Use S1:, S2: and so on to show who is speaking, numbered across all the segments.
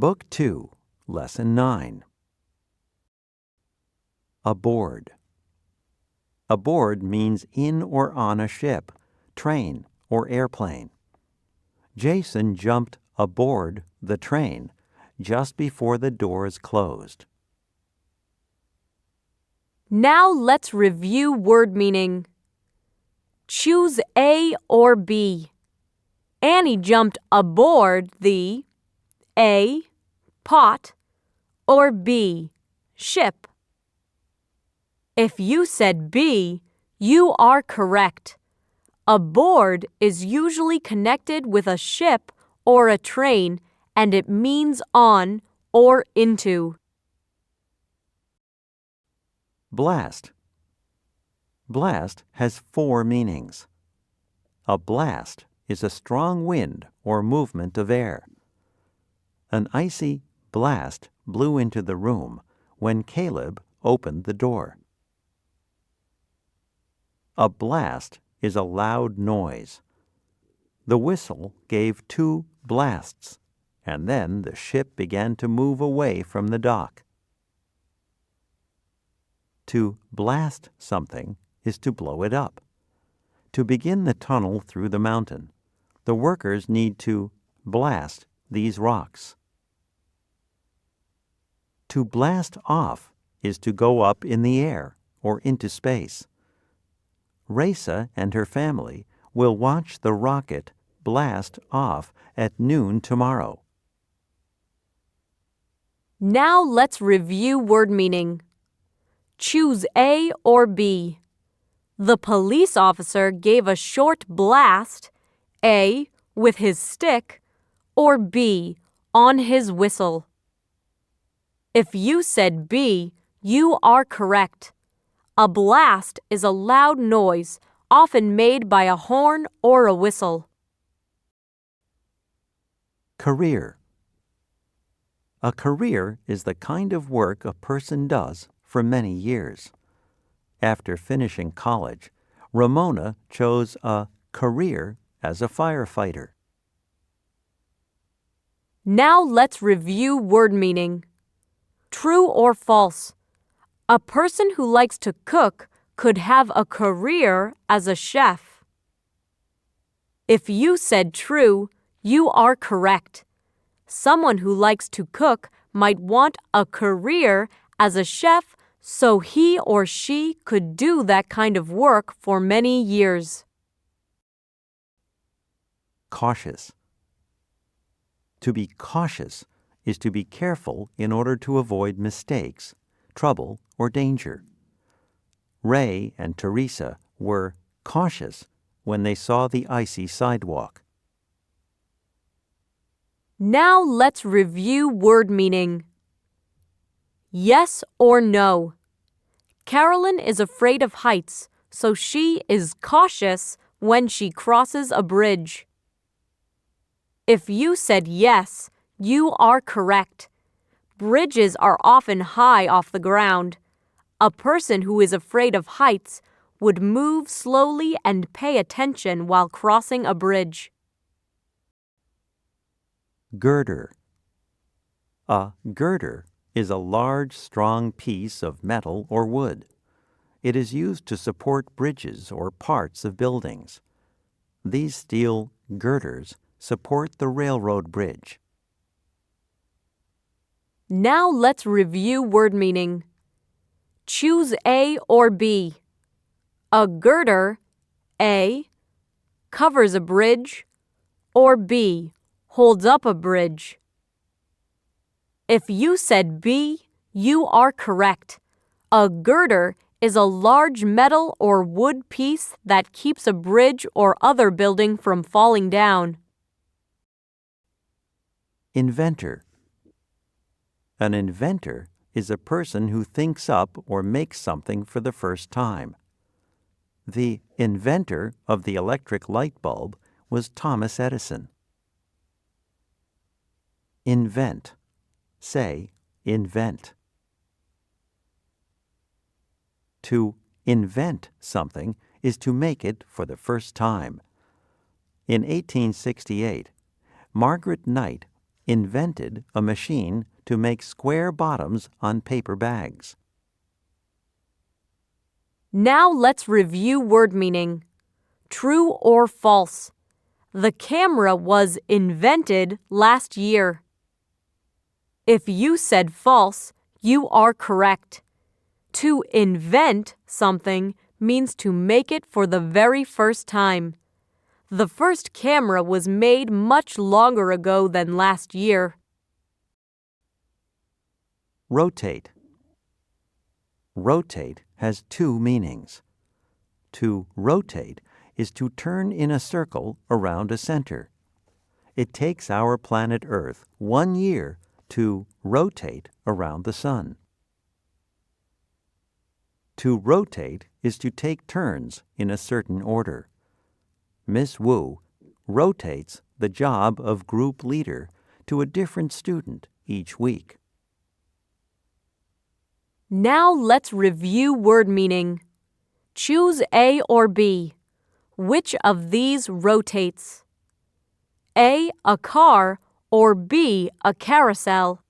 S1: Book 2, Lesson 9. Aboard. Aboard means in or on a ship, train, or airplane. Jason jumped aboard the train just before the doors closed.
S2: Now let's review word meaning. Choose A or B. Annie jumped aboard the A. pot or B. ship. If you said B, you are correct. Aboard is usually connected with a ship or a train, and it means on or into.
S1: Blast. Blast has 4 meanings. A blast is a strong wind or movement of air. An icy blast blew into the room when Caleb opened the door. A blast is a loud noise. The whistle gave 2 blasts, and then the ship began to move away from the dock. To blast something is to blow it up. To begin the tunnel through the mountain, the workers need to blast these rocks. To blast off is to go up in the air or into space. Raisa and her family will watch the rocket blast off at noon tomorrow.
S2: Now let's review word meaning. Choose A or B. The police officer gave a short blast, A, with his stick, or B, on his whistle. If you said B, you are correct. A blast is a loud noise, often made by a horn or a whistle.
S1: Career. A career is the kind of work a person does for many years. After finishing college, Ramona chose a career as a firefighter.
S2: Now let's review word meaning. True or false? A person who likes to cook could have a career as a chef. If you said true, you are correct. Someone who likes to cook might want a career as a chef so he or she could do that kind of work for many years.
S1: Cautious. To be cautious is to be careful in order to avoid mistakes, trouble, or danger. Ray and Teresa were cautious when they saw the icy sidewalk.
S2: Now let's review word meaning. Yes or no? Carolyn is afraid of heights, so she is cautious when she crosses a bridge. If you said yes, you are correct. Bridges are often high off the ground. A person who is afraid of heights would move slowly and pay attention while crossing a bridge.
S1: Girder. A girder is a large, strong piece of metal or wood. It is used to support bridges or parts of buildings. These steel girders support the railroad bridge.
S2: Now let's review word meaning. Choose A or B. A girder, A, covers a bridge, or B, holds up a bridge. If you said B, you are correct. A girder is a large metal or wood piece that keeps a bridge or other building from falling down.
S1: Inventor. An inventor is a person who thinks up or makes something for the first time. The inventor of the electric light bulb was Thomas Edison. Invent. Say, invent. To invent something is to make it for the first time. In 1868, Margaret Knight invented a machine to make square bottoms on paper bags.
S2: Now let's review word meaning. True or false? The camera was invented last year. If you said false, you are correct. To invent something means to make it for the very first time. The first camera was made much longer ago than last year.
S1: Rotate. Rotate has two meanings. To rotate is to turn in a circle around a center. It takes our planet Earth 1 year to rotate around the sun. To rotate is to take turns in a certain order. Miss Wu rotates the job of group leader to a different student each week.
S2: Now let's review word meaning. Choose A or B. Which of these rotates? A car, or B, a carousel?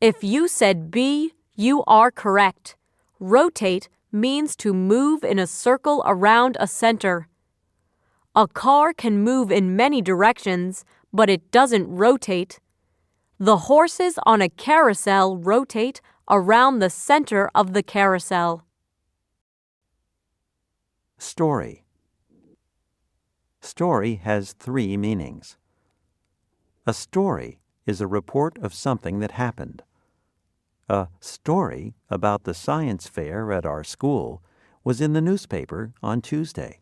S2: If you said B, you are correct. Rotate means to move in a circle around a center. A car can move in many directions, but it doesn't rotate. The horses on a carousel rotate around the center of the carousel.
S1: Story. Story has three meanings. A story is a report of something that happened. A story about the science fair at our school was in the newspaper on Tuesday.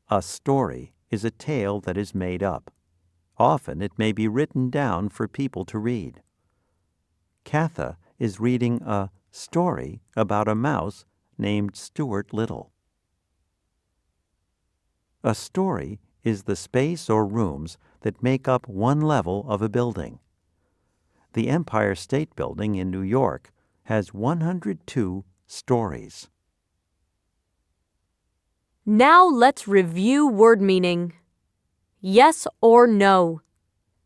S1: A story is a tale that is made up. Often it may be written down for people to read. Katha is reading a story about a mouse named Stuart Little. A story is the space or rooms that make up one level of a building. The Empire State Building in New York has 102 stories.
S2: Now let's review word meaning. Yes or no?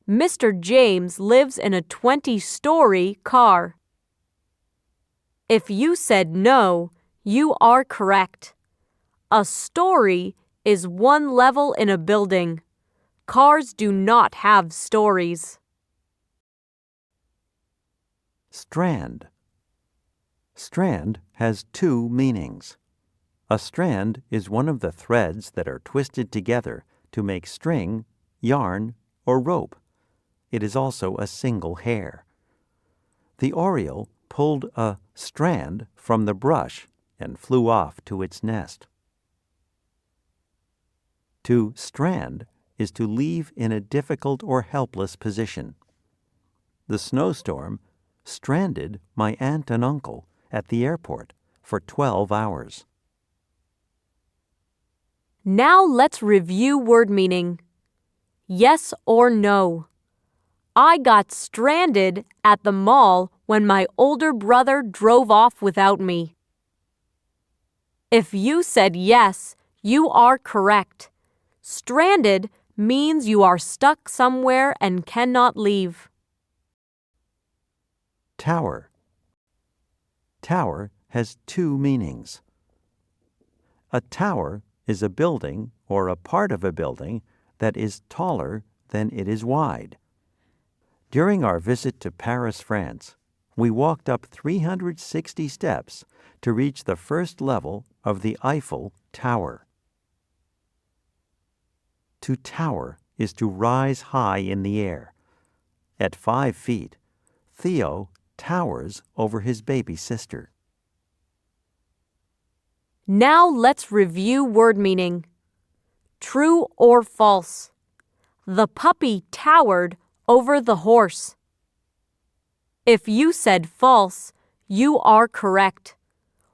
S2: Mr. James lives in a 20-story car. If you said no, you are correct. A story is one level in a building. Cars do not have stories.
S1: Strand. Strand has two meanings. A strand is one of the threads that are twisted together to make string, yarn, or rope. It is also a single hair. The oriole pulled a strand from the brush and flew off to its nest. To strand is to leave in a difficult or helpless position. The snowstorm stranded my aunt and uncle at the airport for 12 hours.
S2: Now let's review word meaning. Yes or no? I got stranded at the mall when my older brother drove off without me. If you said yes, you are correct. Stranded means you are stuck somewhere and cannot leave.
S1: Tower. Tower has two meanings. A tower is a building or a part of a building that is taller than it is wide. During our visit to Paris, France, we walked up 360 steps to reach the first level of the Eiffel Tower. To tower is to rise high in the air. At 5 feet, Theo towers over his baby sister.
S2: Now let's review word meaning. True or false? The puppy towered over the horse. If you said false, you are correct.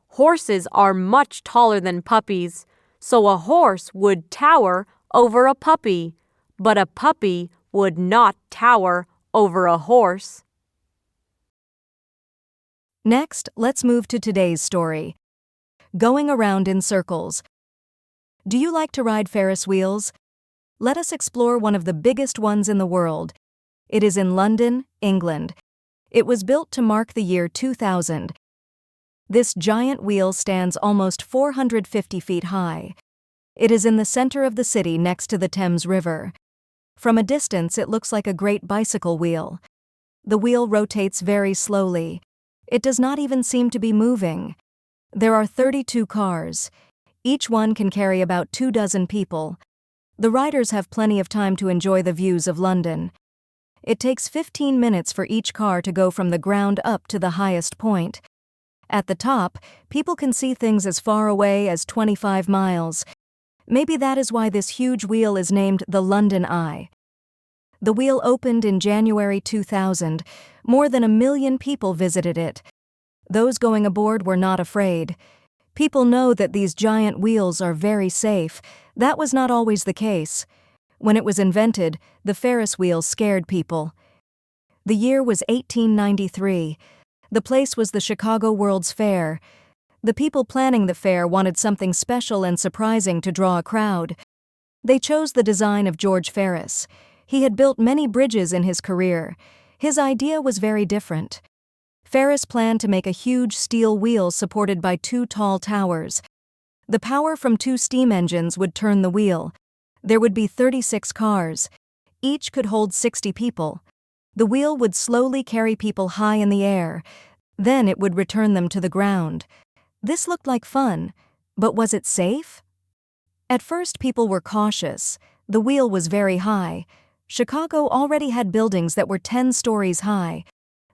S2: Horses are much taller than puppies, so a horse would tower over a puppy, but a puppy would not tower over a horse.
S3: — 'Next, let's move to today's story. Going around in circles. Do you like to ride Ferris wheels? let us explore one of the biggest ones in the world. It is in London, England. It was built to mark the year 2000. This giant wheel stands almost 450 feet high. It is in the center of the city next to the Thames River. From a distance, it looks like a great bicycle wheel. The wheel rotates very slowly. It does not even seem to be moving. There are 32 cars. Each one can carry about 24 people. The riders have plenty of time to enjoy the views of London. It takes 15 minutes for each car to go from the ground up to the highest point. At the top, people can see things as far away as 25 miles. Maybe that is why this huge wheel is named the London Eye. The wheel opened in January 2000. More than 1 million people visited it. Those going aboard were not afraid. People know that these giant wheels are very safe. That was not always the case. When it was invented, the Ferris wheel scared people. The year was 1893. The place was the Chicago World's Fair. The people planning the fair wanted something special and surprising to draw a crowd. They chose the design of George Ferris. He had built many bridges in his career. His idea was very different. Ferris planned to make a huge steel wheel supported by 2 tall towers. The power from 2 steam engines would turn the wheel. There would be 36 cars. Each could hold 60 people. The wheel would slowly carry people high in the air. Then it would return them to the ground. This looked like fun, but was it safe? At first, people were cautious. The wheel was very high. Chicago already had buildings that were 10 stories high,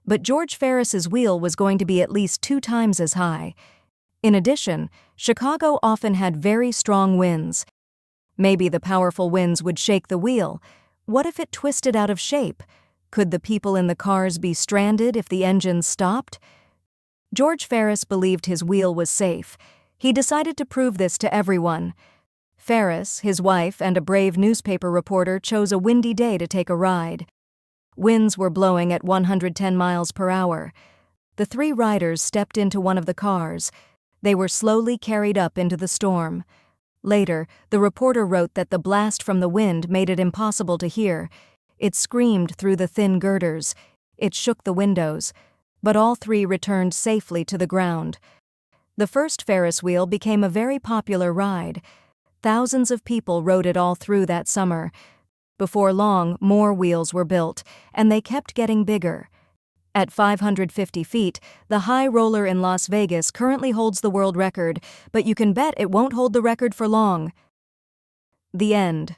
S3: but George Ferris's wheel was going to be at least 2 times as high. In addition, Chicago often had very strong winds. Maybe the powerful winds would shake the wheel. What if it twisted out of shape? Could the people in the cars be stranded if the engines stopped? George Ferris believed his wheel was safe. He decided to prove this to everyone. Ferris, his wife, and a brave newspaper reporter chose a windy day to take a ride. Winds were blowing at 110 miles per hour. The 3 riders stepped into one of the cars. They were slowly carried up into the storm. Later, the reporter wrote that the blast from the wind made it impossible to hear. It screamed through the thin girders. It shook the windows. But all 3 returned safely to the ground. The first Ferris wheel became a very popular ride. Thousands of people rode it all through that summer. Before long, more wheels were built, and they kept getting bigger. At 550 feet, the high roller in Las Vegas currently holds the world record, but you can bet it won't hold the record for long. The end.